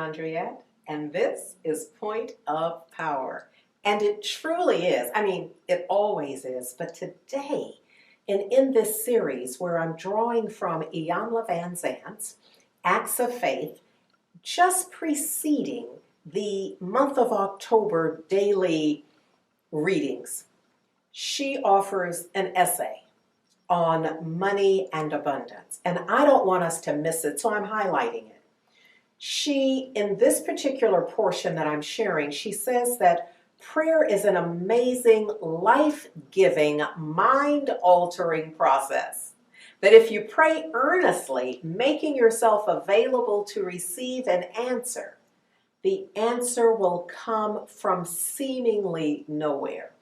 Andriette, and this is Point of Power. And it truly is. I mean, it always is. But today, and in this series where I'm drawing from Iyanla Vanzant's Acts of Faith, just preceding the month of October daily readings, she offers an essay on money and abundance. And I don't want us to miss it, so I'm highlighting it. She, in this particular portion that I'm sharing, she says that prayer is an amazing, life-giving, mind-altering process. That if you pray earnestly, making yourself available to receive an answer, the answer will come from seemingly nowhere.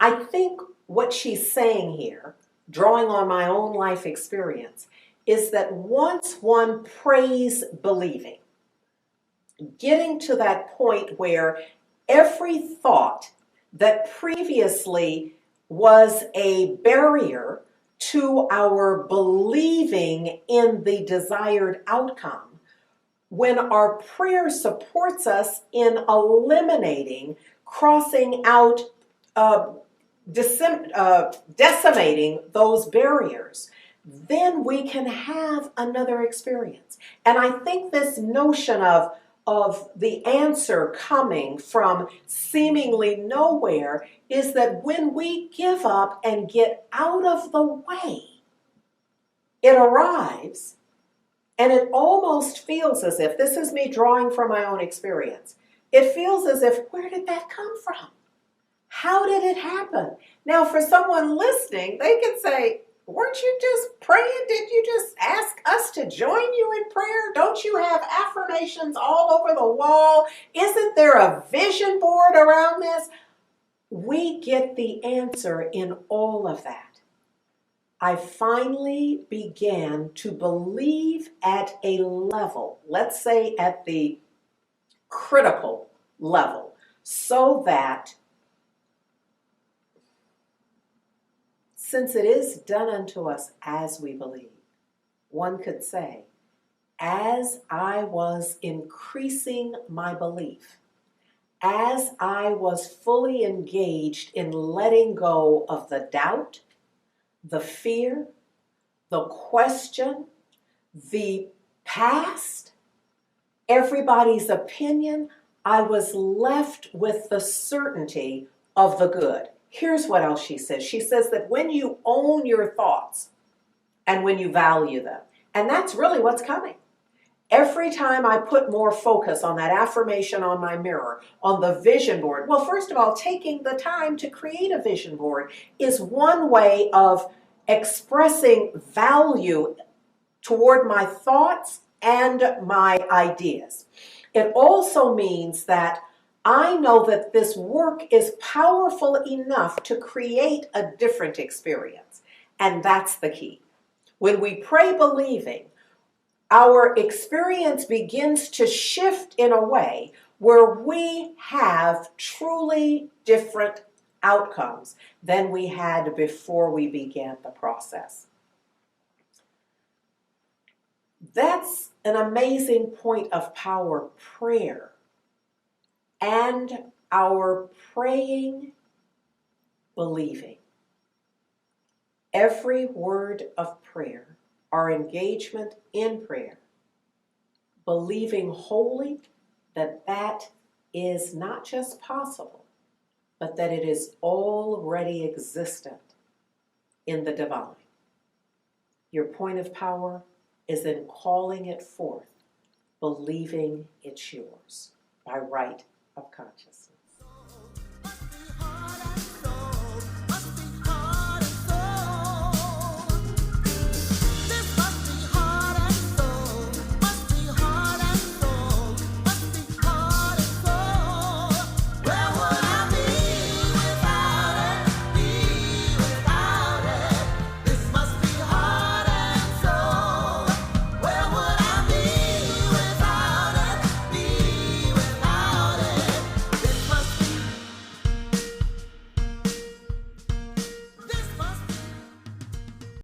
I think what she's saying here, drawing on my own life experience, is that once one prays believing, getting to that point where every thought that previously was a barrier to our believing in the desired outcome, when our prayer supports us in eliminating, crossing out, decimating those barriers, then we can have another experience. And I think this notion of the answer coming from seemingly nowhere is that when we give up and get out of the way, it arrives, and it almost feels as if, this is me drawing from my own experience, it feels as if, where did that come from? How did it happen? Now, for someone listening, they could say, weren't you just praying? Did you just ask us to join you in prayer? Don't you have affirmations all over the wall? Isn't there a vision board around this? We get the answer in all of that. I finally began to believe at a level, let's say at the critical level, so that since it is done unto us as we believe, one could say, as I was increasing my belief, as I was fully engaged in letting go of the doubt, the fear, the question, the past, everybody's opinion, I was left with the certainty of the good. Here's what else she says. She says that when you own your thoughts and when you value them, and that's really what's coming. Every time I put more focus on that affirmation on my mirror, on the vision board, well, first of all, taking the time to create a vision board is one way of expressing value toward my thoughts and my ideas. It also means that I know that this work is powerful enough to create a different experience. And that's the key. When we pray believing, our experience begins to shift in a way where we have truly different outcomes than we had before we began the process. That's an amazing point of power, prayer. And our praying, believing. Every word of prayer, our engagement in prayer, believing wholly that that is not just possible, but that it is already existent in the divine. Your point of power is in calling it forth, believing it's yours by right of consciousness.